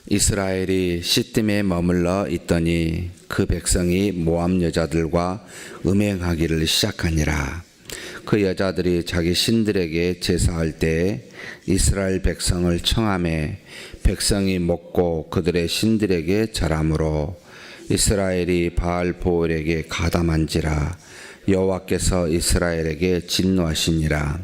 이스라엘이 시딤에 머물러 있더니 그 백성이 모압 여자들과 음행하기를 시작하니라. 그 여자들이 자기 신들에게 제사할 때에 이스라엘 백성을 청하매 백성이 먹고 그들의 신들에게 절하므로 이스라엘이 바알보올에게 가담한지라. 여호와께서 이스라엘에게 진노하시니라.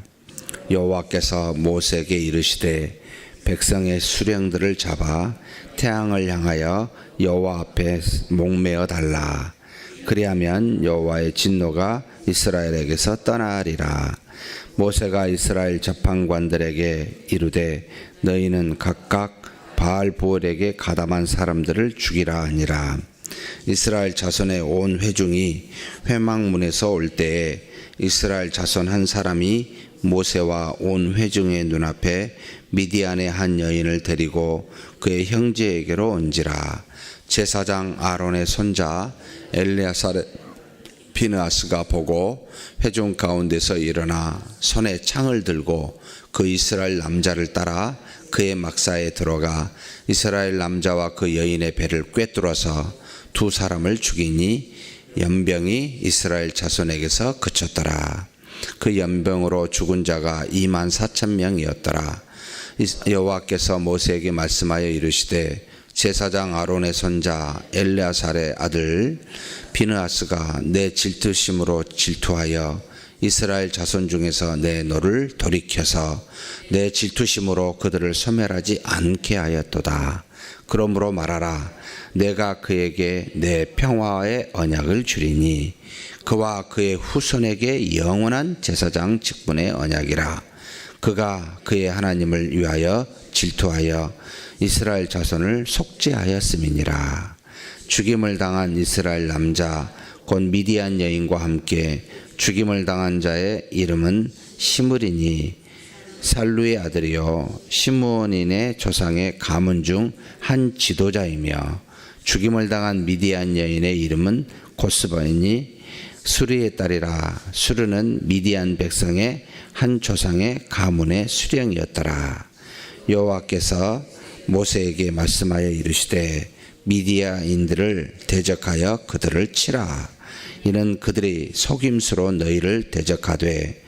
여호와께서 모세에게 이르시되 백성의 수령들을 잡아 태양을 향하여 여호와 앞에 목매어 달라. 그리하면 여호와의 진노가 이스라엘에게서 떠나리라. 모세가 이스라엘 재판관들에게 이르되 너희는 각각 바알보올에게 가담한 사람들을 죽이라 하니라. 이스라엘 자손의 온 회중이 회막문에서 올 때에 이스라엘 자손 한 사람이 모세와 온 회중의 눈앞에 미디안의 한 여인을 데리고 그의 형제에게로 온지라. 제사장 아론의 손자 엘레아살의 비느하스가 보고 회중 가운데서 일어나 손에 창을 들고 그 이스라엘 남자를 따라 그의 막사에 들어가 이스라엘 남자와 그 여인의 배를 꿰뚫어서 두 사람을 죽이니 연병이 이스라엘 자손에게서 그쳤더라. 그 연병으로 죽은 자가 24,000명이었더라. 여호와께서 모세에게 말씀하여 이르시되 제사장 아론의 손자 엘레아살의 아들 비느하스가 내 질투심으로 질투하여 이스라엘 자손 중에서 내 노를 돌이켜서 내 질투심으로 그들을 소멸하지 않게 하였도다. 그러므로 말하라. 내가 그에게 내 평화의 언약을 주리니 그와 그의 후손에게 영원한 제사장 직분의 언약이라. 그가 그의 하나님을 위하여 질투하여 이스라엘 자손을 속죄하였음이니라. 죽임을 당한 이스라엘 남자 곧 미디안 여인과 함께 죽임을 당한 자의 이름은 시므리니 살루의 아들이요 시므온인의 조상의 가문 중 한 지도자이며 죽임을 당한 미디안 여인의 이름은 고스바이니 수르의 딸이라. 수르는 미디안 백성의 한 조상의 가문의 수령이었더라. 여호와께서 모세에게 말씀하여 이르시되 미디안인들을 대적하여 그들을 치라. 이는 그들이 속임수로 너희를 대적하되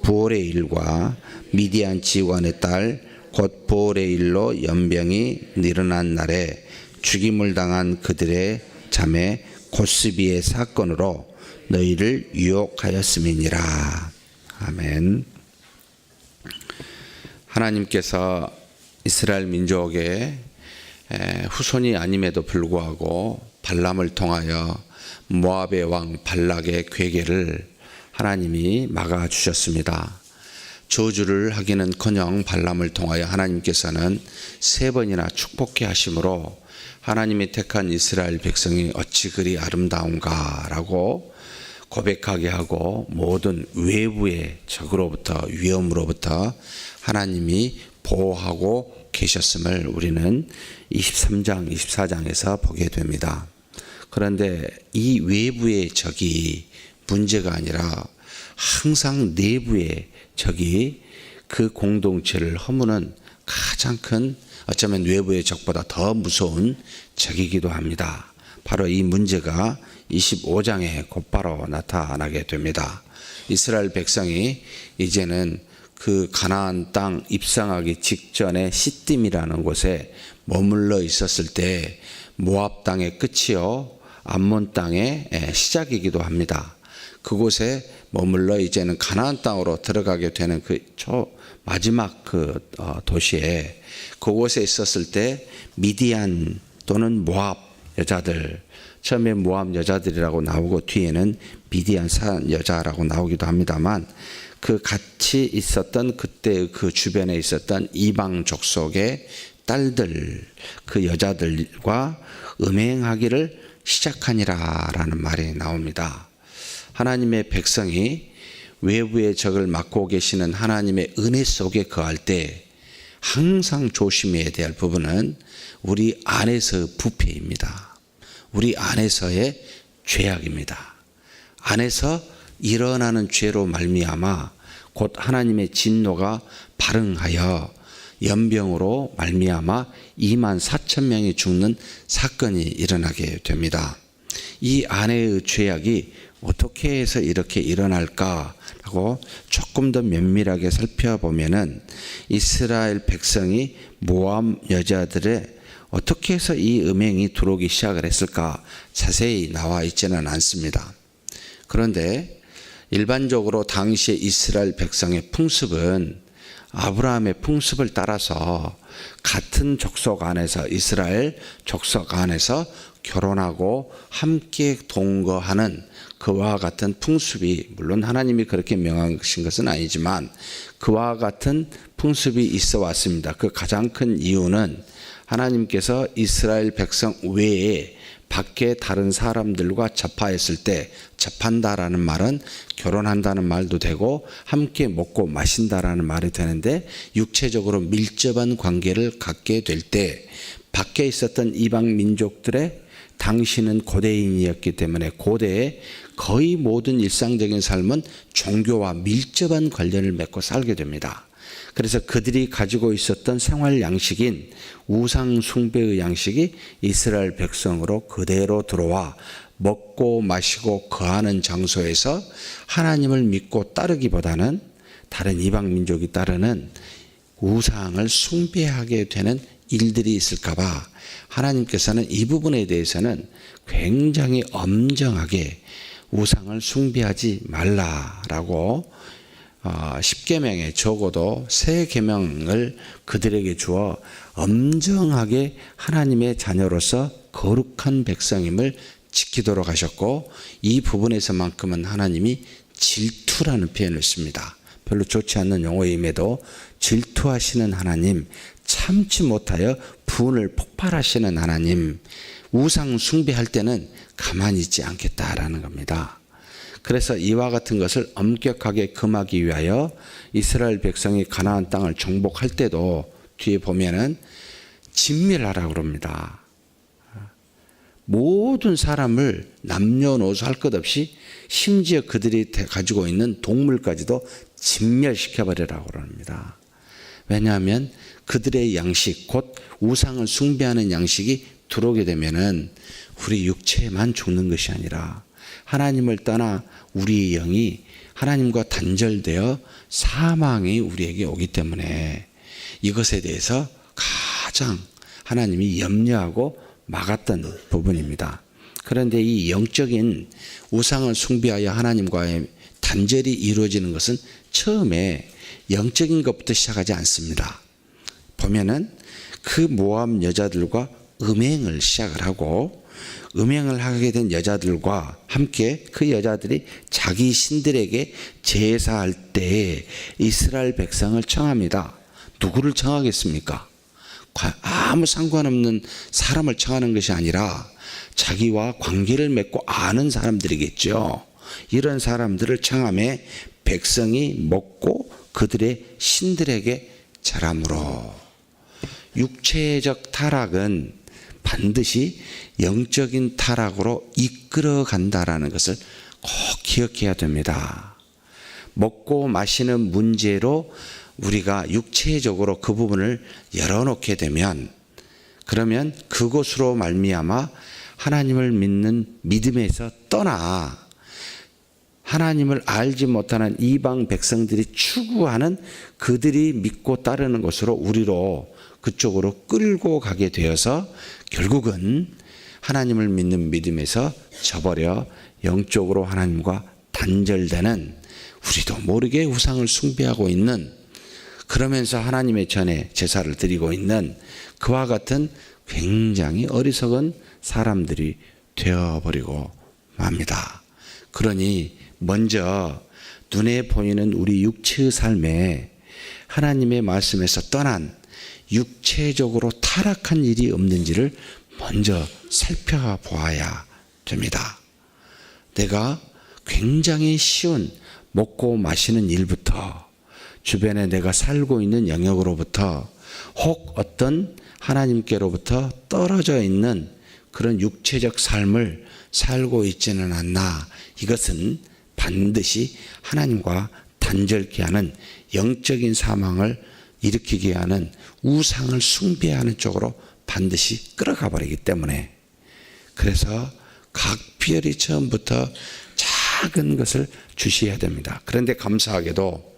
부올의 일과 미디안 지휘관의 딸 곧 부올의 일로 연병이 일어난 날에 죽임을 당한 그들의 자매 고스비의 사건으로 너희를 유혹하였음이니라. 아멘. 하나님께서 이스라엘 민족의 후손이 아님에도 불구하고 발람을 통하여 모압의 왕 발락의 괴계를 하나님이 막아주셨습니다. 저주를 하기는커녕 발람을 통하여 하나님께서는 3번이나 축복케 하심으로 하나님이 택한 이스라엘 백성이 어찌 그리 아름다운가라고 고백하게 하고 모든 외부의 적으로부터 위험으로부터 하나님이 보호하고 계셨음을 우리는 23장, 24장에서 보게 됩니다. 그런데 이 외부의 적이 문제가 아니라 항상 내부의 적이 그 공동체를 허무는 가장 큰 어쩌면 외부의 적보다 더 무서운 적이기도 합니다. 바로 이 문제가 25장에 곧바로 나타나게 됩니다. 이스라엘 백성이 이제는 그 가나안 땅 입성하기 직전에 시딤이라는 곳에 머물러 있었을 때 모압 땅의 끝이요 암몬 땅의 시작이기도 합니다. 그곳에 머물러 이제는 가나안 땅으로 들어가게 되는 그 마지막 도시에 그곳에 있었을 때 미디안 또는 모압 여자들, 처음에 모압 여자들이라고 나오고 뒤에는 미디안 여자라고 나오기도 합니다만 그 같이 있었던 그때 그 주변에 있었던 이방 족속의 딸들, 그 여자들과 음행하기를 시작하니라라는 말이 나옵니다. 하나님의 백성이 외부의 적을 막고 계시는 하나님의 은혜 속에 거할 때 항상 조심해야 될 부분은 우리 안에서 부패입니다. 우리 안에서의 죄악입니다. 안에서 일어나는 죄로 말미암아 곧 하나님의 진노가 발응하여 연병으로 말미암아 2만 4천 명이 죽는 사건이 일어나게 됩니다. 이 아내의 죄악이 어떻게 해서 이렇게 일어날까라고 조금 더 면밀하게 살펴보면은 이스라엘 백성이 모압 여자들의 어떻게 해서 이 음행이 들어오기 시작을 했을까 자세히 나와 있지는 않습니다. 그런데 일반적으로 당시의 이스라엘 백성의 풍습은 아브라함의 풍습을 따라서 같은 족속 안에서 이스라엘 족속 안에서 결혼하고 함께 동거하는 그와 같은 풍습이 물론 하나님이 그렇게 명하신 것은 아니지만 그와 같은 풍습이 있어 왔습니다. 그 가장 큰 이유는 하나님께서 이스라엘 백성 외에 밖에 다른 사람들과 접하였을 때 접한다라는 말은 결혼한다는 말도 되고 함께 먹고 마신다라는 말이 되는데 육체적으로 밀접한 관계를 갖게 될 때 밖에 있었던 이방 민족들의 당신은 고대인이었기 때문에 고대에 거의 모든 일상적인 삶은 종교와 밀접한 관련을 맺고 살게 됩니다. 그래서 그들이 가지고 있었던 생활 양식인 우상 숭배의 양식이 이스라엘 백성으로 그대로 들어와 먹고 마시고 거하는 장소에서 하나님을 믿고 따르기보다는 다른 이방 민족이 따르는 우상을 숭배하게 되는 일들이 있을까 봐 하나님께서는 이 부분에 대해서는 굉장히 엄정하게 우상을 숭배하지 말라라고 10계명에 적어도 3계명을 그들에게 주어 엄정하게 하나님의 자녀로서 거룩한 백성임을 지키도록 하셨고 이 부분에서만큼은 하나님이 질투라는 표현을 씁니다. 별로 좋지 않는 용어임에도 질투하시는 하나님, 참지 못하여 분을 폭발하시는 하나님, 우상 숭배할 때는 가만히 있지 않겠다라는 겁니다. 그래서 이와 같은 것을 엄격하게 금하기 위하여 이스라엘 백성이 가나안 땅을 정복할 때도 뒤에 보면은 진멸하라고 그럽니다. 모든 사람을 남녀노소 할 것 없이 심지어 그들이 가지고 있는 동물까지도 진멸시켜버리라고 그럽니다. 왜냐하면 그들의 양식 곧 우상을 숭배하는 양식이 들어오게 되면은 우리 육체만 죽는 것이 아니라 하나님을 떠나 우리의 영이 하나님과 단절되어 사망이 우리에게 오기 때문에 이것에 대해서 가장 하나님이 염려하고 막았던 부분입니다. 그런데 이 영적인 우상을 숭배하여 하나님과의 단절이 이루어지는 것은 처음에 영적인 것부터 시작하지 않습니다. 보면은 그 모압 여자들과 음행을 시작을 하고 음행을 하게 된 여자들과 함께 그 여자들이 자기 신들에게 제사할 때 이스라엘 백성을 청합니다. 누구를 청하겠습니까? 아무 상관없는 사람을 청하는 것이 아니라 자기와 관계를 맺고 아는 사람들이겠죠. 이런 사람들을 청함에 백성이 먹고 그들의 신들에게 절함으로 육체적 타락은 반드시 영적인 타락으로 이끌어 간다라는 것을 꼭 기억해야 됩니다. 먹고 마시는 문제로 우리가 육체적으로 그 부분을 열어놓게 되면 그러면 그것으로 말미암아 하나님을 믿는 믿음에서 떠나 하나님을 알지 못하는 이방 백성들이 추구하는 그들이 믿고 따르는 것으로 우리로 그쪽으로 끌고 가게 되어서 결국은 하나님을 믿는 믿음에서 저버려 영적으로 하나님과 단절되는 우리도 모르게 우상을 숭배하고 있는 그러면서 하나님의 전에 제사를 드리고 있는 그와 같은 굉장히 어리석은 사람들이 되어버리고 맙니다. 그러니 먼저 눈에 보이는 우리 육체의 삶에 하나님의 말씀에서 떠난 육체적으로 타락한 일이 없는지를 먼저 살펴보아야 됩니다. 내가 굉장히 쉬운 먹고 마시는 일부터 주변에 내가 살고 있는 영역으로부터 혹 어떤 하나님께로부터 떨어져 있는 그런 육체적 삶을 살고 있지는 않나. 이것은 반드시 하나님과 단절케 하는 영적인 사망을 일으키게 하는 우상을 숭배하는 쪽으로 반드시 끌어가 버리기 때문에, 그래서 각별히 처음부터 작은 것을 주시해야 됩니다. 그런데 감사하게도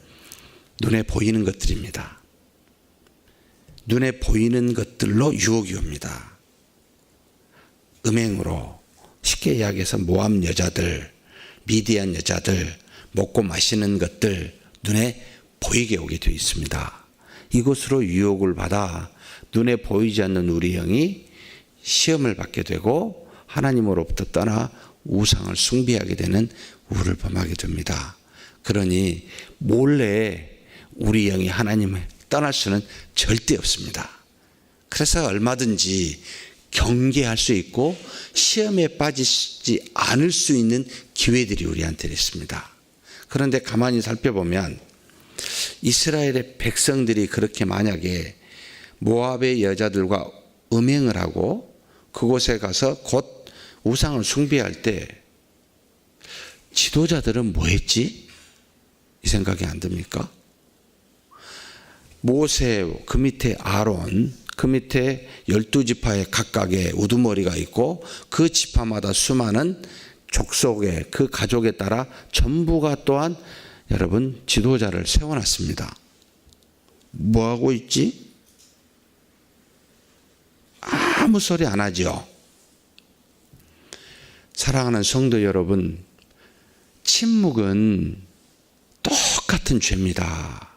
눈에 보이는 것들입니다. 눈에 보이는 것들로 유혹이 옵니다. 음행으로, 쉽게 이야기해서 모함 여자들, 미디안 여자들, 먹고 마시는 것들 눈에 보이게 오게 되어 있습니다. 이것으로 유혹을 받아 눈에 보이지 않는 우리 영이 시험을 받게 되고 하나님으로부터 떠나 우상을 숭배하게 되는 우를 범하게 됩니다. 그러니 몰래 우리 영이 하나님을 떠날 수는 절대 없습니다. 그래서 얼마든지 경계할 수 있고 시험에 빠지지 않을 수 있는 기회들이 우리한테 있습니다. 그런데 가만히 살펴보면 이스라엘의 백성들이 그렇게 만약에 모압의 여자들과 음행을 하고 그곳에 가서 곧 우상을 숭배할 때 지도자들은 뭐 했지? 이 생각이 안 듭니까? 모세, 그 밑에 아론, 그 밑에 12지파의 각각의 우두머리가 있고 그 지파마다 수많은 족속의 그 가족에 따라 전부가 또한 여러분 지도자를 세워놨습니다. 뭐 하고 있지? 아무 소리 안 하죠. 사랑하는 성도 여러분, 침묵은 똑같은 죄입니다.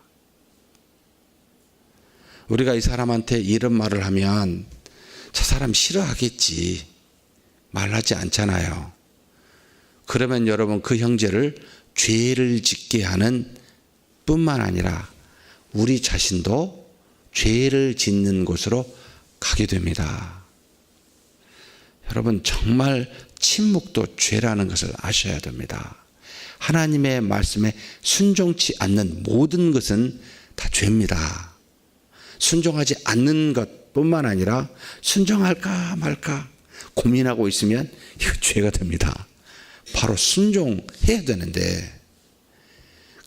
우리가 이 사람한테 이런 말을 하면 저 사람 싫어하겠지, 말하지 않잖아요. 그러면 여러분 그 형제를 죄를 짓게 하는 뿐만 아니라 우리 자신도 죄를 짓는 곳으로 가게 됩니다. 여러분 정말 침묵도 죄라는 것을 아셔야 됩니다. 하나님의 말씀에 순종치 않는 모든 것은 다 죄입니다. 순종하지 않는 것뿐만 아니라 순종할까 말까 고민하고 있으면 이거 죄가 됩니다. 바로 순종해야 되는데,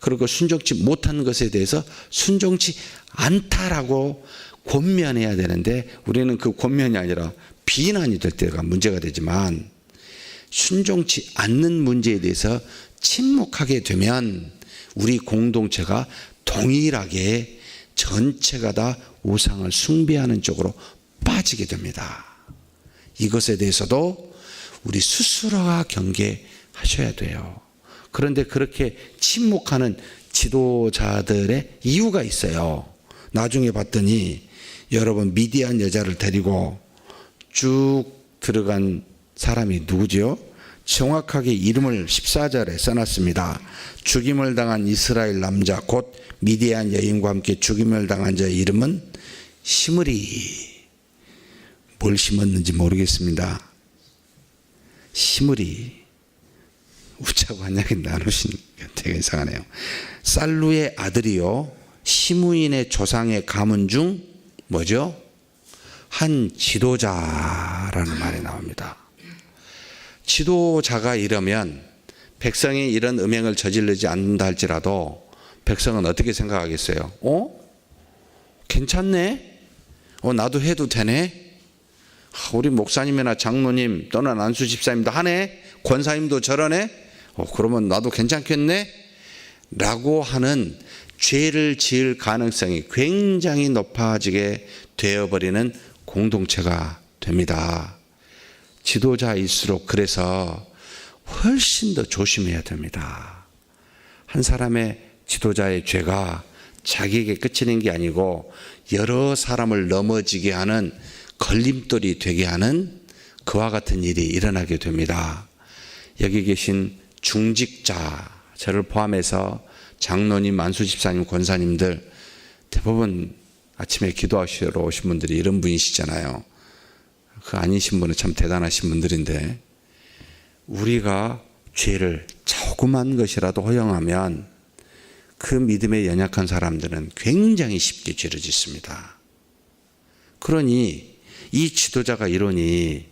그리고 순종치 못한 것에 대해서 순종치 않다라고 권면해야 되는데 우리는 그 권면이 아니라 비난이 될 때가 문제가 되지만, 순종치 않는 문제에 대해서 침묵하게 되면 우리 공동체가 동일하게 전체가 다 우상을 숭배하는 쪽으로 빠지게 됩니다. 이것에 대해서도 우리 스스로가 경계하셔야 돼요. 그런데 그렇게 침묵하는 지도자들의 이유가 있어요. 나중에 봤더니 여러분 미디안 여자를 데리고 쭉 들어간 사람이 누구죠? 정확하게 이름을 14절에 써놨습니다. 죽임을 당한 이스라엘 남자 곧 미디안 여인과 함께 죽임을 당한 자의 이름은 시므리. 뭘 심었는지 모르겠습니다. 시므리. 우차고 한약이 나누시니까 되게 이상하네요. 살루의 아들이요 시므인의 조상의 가문 중 뭐죠? 한 지도자라는 말이 나옵니다. 지도자가 이러면 백성이 이런 음행을 저지르지 않는다 할지라도 백성은 어떻게 생각하겠어요? 괜찮네? 나도 해도 되네? 우리 목사님이나 장로님 또는 안수 집사님도 하네? 권사님도 저러네? 그러면 나도 괜찮겠네? 라고 하는 죄를 지을 가능성이 굉장히 높아지게 되어버리는 공동체가 됩니다. 지도자일수록 그래서 훨씬 더 조심해야 됩니다. 한 사람의 지도자의 죄가 자기에게 그치는 게 아니고 여러 사람을 넘어지게 하는 걸림돌이 되게 하는 그와 같은 일이 일어나게 됩니다. 여기 계신 중직자, 저를 포함해서 장로님, 만수집사님, 권사님들 대부분 아침에 기도하시러 오신 분들이 이런 분이시잖아요. 그 아니신 분은 참 대단하신 분들인데, 우리가 죄를 조그만 것이라도 허용하면 그 믿음에 연약한 사람들은 굉장히 쉽게 죄를 짓습니다. 그러니 이 지도자가 이러니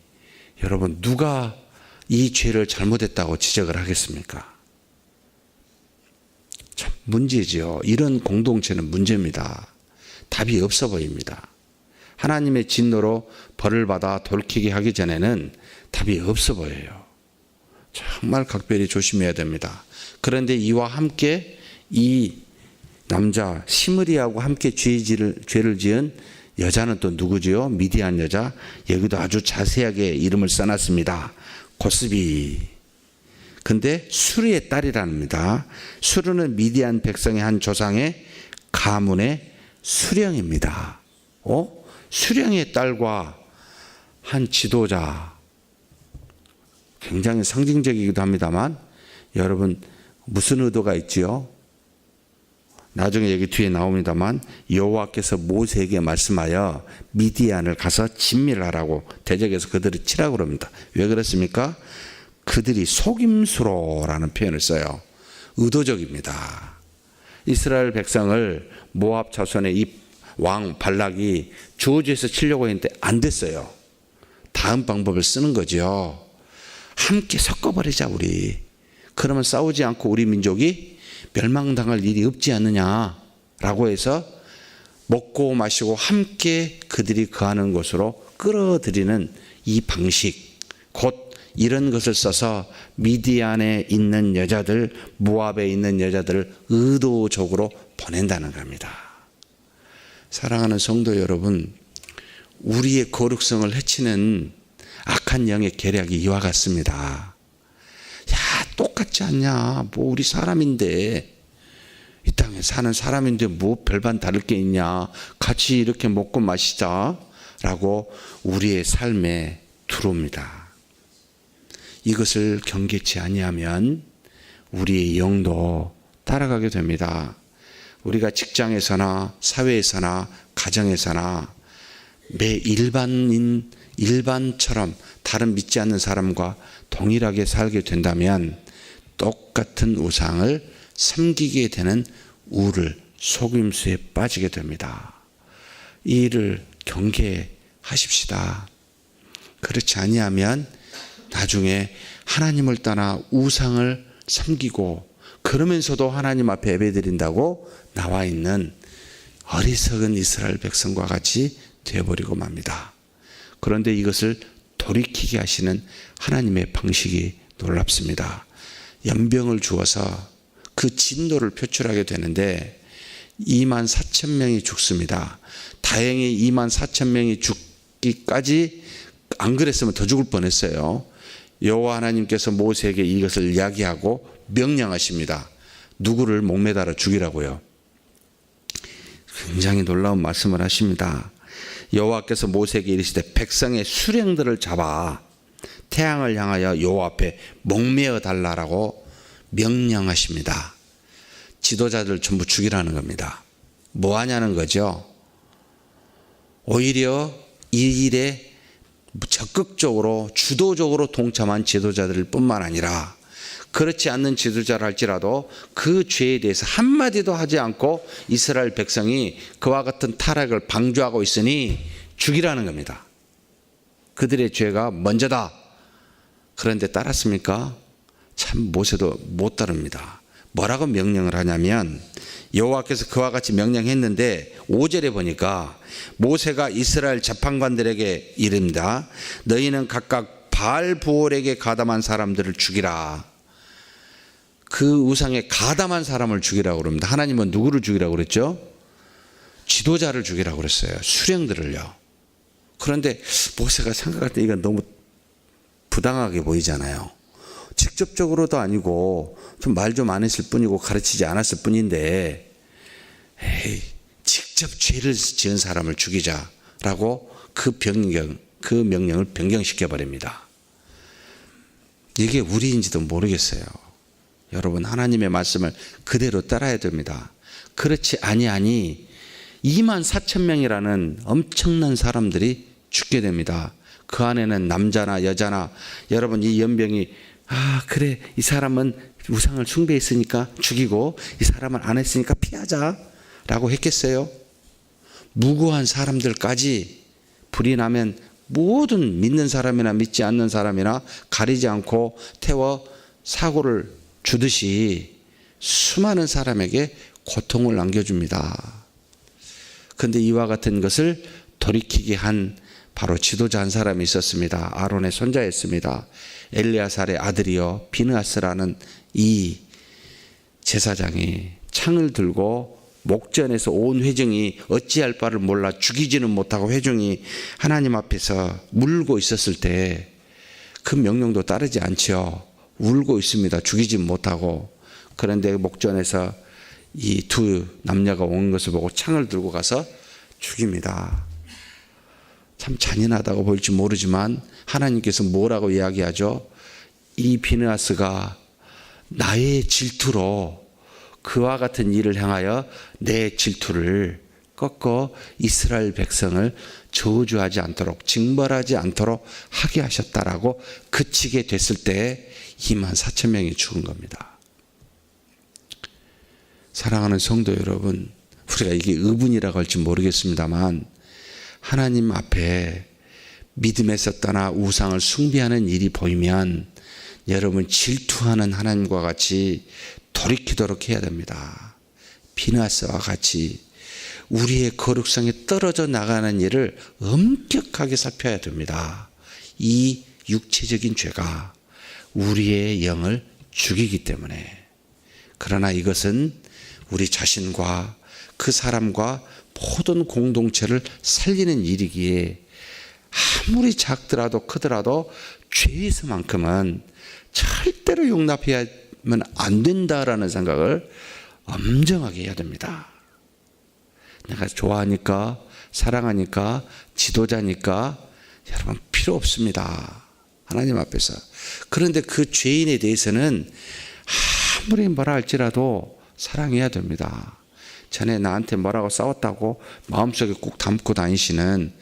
여러분 누가 이 죄를 잘못했다고 지적을 하겠습니까? 참 문제지요. 이런 공동체는 문제입니다. 답이 없어 보입니다. 하나님의 진노로 벌을 받아 돌이키게 하기 전에는 답이 없어 보여요. 정말 각별히 조심해야 됩니다. 그런데 이와 함께 이 남자 시므리하고 함께 죄를 지은 여자는 또 누구지요? 미디안 여자. 여기도 아주 자세하게 이름을 써놨습니다. 고스비. 근데 수르의 딸이랍니다. 수르는 미디안 백성의 한 조상의 가문의 수령입니다. 수령의 딸과 한 지도자. 굉장히 상징적이기도 합니다만 여러분 무슨 의도가 있지요? 나중에 여기 뒤에 나옵니다만 여호와께서 모세에게 말씀하여 미디안을 가서 진멸하라고 대적해서 그들을 치라고 그럽니다. 왜 그렇습니까? 그들이 속임수로라는 표현을 써요. 의도적입니다. 이스라엘 백성을 모압 자손의 이 왕 발락이 저주해서 치려고 했는데 안 됐어요. 다음 방법을 쓰는 거죠. 함께 섞어버리자 우리. 그러면 싸우지 않고 우리 민족이 멸망당할 일이 없지 않느냐라고 해서 먹고 마시고 함께 그들이 거하는 곳으로 끌어들이는 이 방식, 곧 이런 것을 써서 미디안에 있는 여자들, 모압에 있는 여자들을 의도적으로 보낸다는 겁니다. 사랑하는 성도 여러분, 우리의 거룩성을 해치는 악한 영의 계략이 이와 같습니다. 야, 똑같지 않냐? 뭐 우리 사람인데, 이 땅에 사는 사람인데 뭐 별반 다를 게 있냐? 같이 이렇게 먹고 마시자 라고 우리의 삶에 들어옵니다. 이것을 경계치 아니하면 우리의 영도 따라가게 됩니다. 우리가 직장에서나 사회에서나 가정에서나 매 일반처럼 다른 믿지 않는 사람과 동일하게 살게 된다면 똑같은 우상을 섬기게 되는 우를 속임수에 빠지게 됩니다. 이 일을 경계하십시다. 그렇지 아니하면 나중에 하나님을 떠나 우상을 섬기고 그러면서도 하나님 앞에 예배드린다고 나와 있는 어리석은 이스라엘 백성과 같이 되어버리고 맙니다. 그런데 이것을 돌이키게 하시는 하나님의 방식이 놀랍습니다. 연병을 주어서 그 진노를 표출하게 되는데 24,000명이 죽습니다. 다행히 24,000명이 죽기까지 안 그랬으면 더 죽을 뻔했어요. 여호와 하나님께서 모세에게 이것을 이야기하고 명령하십니다. 누구를 목매달아 죽이라고요. 굉장히 놀라운 말씀을 하십니다. 여호와께서 모세에게 이르시되 백성의 수령들을 잡아 태양을 향하여 여호와 앞에 목매어 달라라고 명령하십니다. 지도자들 전부 죽이라는 겁니다. 뭐 하냐는 거죠. 오히려 이 일에 적극적으로 주도적으로 동참한 지도자들 뿐만 아니라 그렇지 않는 지도자를 할지라도 그 죄에 대해서 한마디도 하지 않고 이스라엘 백성이 그와 같은 타락을 방조하고 있으니 죽이라는 겁니다. 그들의 죄가 먼저다. 그런데 따랐습니까? 참 모세도 못 따릅니다. 뭐라고 명령을 하냐면 여호와께서 그와 같이 명령했는데 5절에 보니까 모세가 이스라엘 재판관들에게 이릅니다. 너희는 각각 바알 부올에게 가담한 사람들을 죽이라. 그 우상에 가담한 사람을 죽이라고 그럽니다. 하나님은 누구를 죽이라고 그랬죠? 지도자를 죽이라고 그랬어요. 수령들을요. 그런데 모세가 생각할 때 이건 너무 부당하게 보이잖아요. 직접적으로도 아니고 좀 말 좀 안 했을 뿐이고 가르치지 않았을 뿐인데 직접 죄를 지은 사람을 죽이자라고 그 명령을 변경시켜 버립니다. 이게 우리인지도 모르겠어요. 여러분 하나님의 말씀을 그대로 따라야 됩니다. 그렇지 아니하니 24,000명이라는 엄청난 사람들이 죽게 됩니다. 그 안에는 남자나 여자나 여러분 이 연병이 그래 이 사람은 우상을 숭배했으니까 죽이고 이 사람은 안 했으니까 피하자라고 했겠어요? 무고한 사람들까지 불이 나면 모든 믿는 사람이나 믿지 않는 사람이나 가리지 않고 태워 사고를 주듯이 수많은 사람에게 고통을 안겨줍니다. 그런데 이와 같은 것을 돌이키게 한 바로 지도자 한 사람이 있었습니다. 아론의 손자였습니다. 엘리아살의 아들이요 비느하스라는 이 제사장이 창을 들고 목전에서 온 회중이 어찌할 바를 몰라 죽이지는 못하고 회중이 하나님 앞에서 울고 있었을 때 그 명령도 따르지 않지요. 울고 있습니다. 죽이지 못하고. 그런데 목전에서 이 두 남녀가 온 것을 보고 창을 들고 가서 죽입니다. 참 잔인하다고 보일지 모르지만 하나님께서 뭐라고 이야기하죠? 이 비느하스가 나의 질투로 그와 같은 일을 행하여 내 질투를 꺾어 이스라엘 백성을 저주하지 않도록 징벌하지 않도록 하게 하셨다라고 그치게 됐을 때 24,000명이 죽은 겁니다. 사랑하는 성도 여러분, 우리가 이게 의분이라고 할지 모르겠습니다만 하나님 앞에 믿음에서 떠나 우상을 숭배하는 일이 보이면 여러분 질투하는 하나님과 같이 돌이키도록 해야 됩니다. 비느하스와 같이 우리의 거룩성이 떨어져 나가는 일을 엄격하게 살펴야 됩니다. 이 육체적인 죄가 우리의 영을 죽이기 때문에. 그러나 이것은 우리 자신과 그 사람과 모든 공동체를 살리는 일이기에 아무리 작더라도 크더라도 죄에서만큼은 절대로 용납해야만 안 된다라는 생각을 엄정하게 해야 됩니다. 내가 좋아하니까 사랑하니까 지도자니까 여러분 필요 없습니다. 하나님 앞에서. 그런데 그 죄인에 대해서는 아무리 뭐라 할지라도 사랑해야 됩니다. 전에 나한테 뭐라고 싸웠다고 마음속에 꼭 담고 다니시는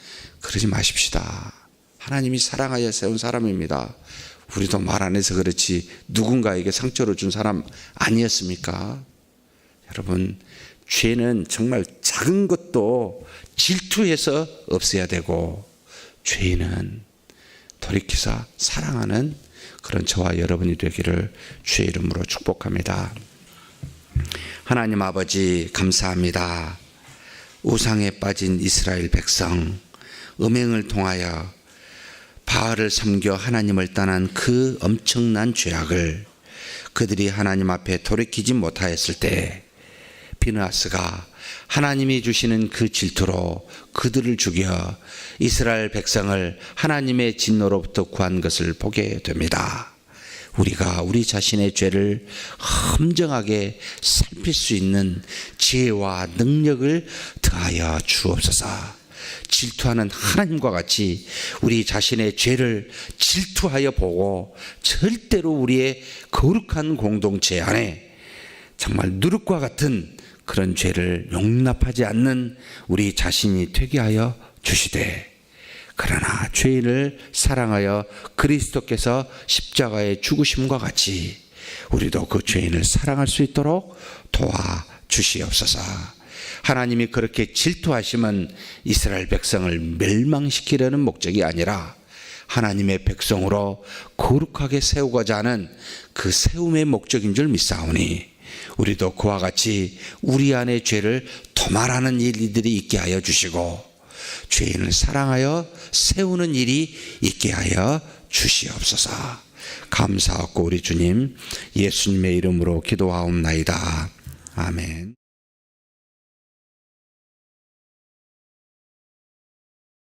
그러지 마십시다. 하나님이 사랑하여 세운 사람입니다. 우리도 말 안 해서 그렇지 누군가에게 상처를 준 사람 아니었습니까? 여러분, 죄는 정말 작은 것도 질투해서 없애야 되고 죄인은 돌이켜서 사랑하는 그런 저와 여러분이 되기를 주의 이름으로 축복합니다. 하나님 아버지 감사합니다. 우상에 빠진 이스라엘 백성, 음행을 통하여 바알을 섬겨 하나님을 떠난 그 엄청난 죄악을 그들이 하나님 앞에 돌이키지 못하였을 때 비느하스가 하나님이 주시는 그 질투로 그들을 죽여 이스라엘 백성을 하나님의 진노로부터 구한 것을 보게 됩니다. 우리가 우리 자신의 죄를 엄정하게 살필 수 있는 지혜와 능력을 더하여 주옵소서. 질투하는 하나님과 같이 우리 자신의 죄를 질투하여 보고 절대로 우리의 거룩한 공동체 안에 정말 누룩과 같은 그런 죄를 용납하지 않는 우리 자신이 되게 하여 주시되, 그러나 죄인을 사랑하여 그리스도께서 십자가에 죽으심과 같이 우리도 그 죄인을 사랑할 수 있도록 도와주시옵소서. 하나님이 그렇게 질투하시면 이스라엘 백성을 멸망시키려는 목적이 아니라 하나님의 백성으로 거룩하게 세우고자 하는 그 세움의 목적인 줄 믿사오니 우리도 그와 같이 우리 안의 죄를 도말하는 일들이 있게 하여 주시고 죄인을 사랑하여 세우는 일이 있게 하여 주시옵소서. 감사하고 우리 주님 예수님의 이름으로 기도하옵나이다. 아멘.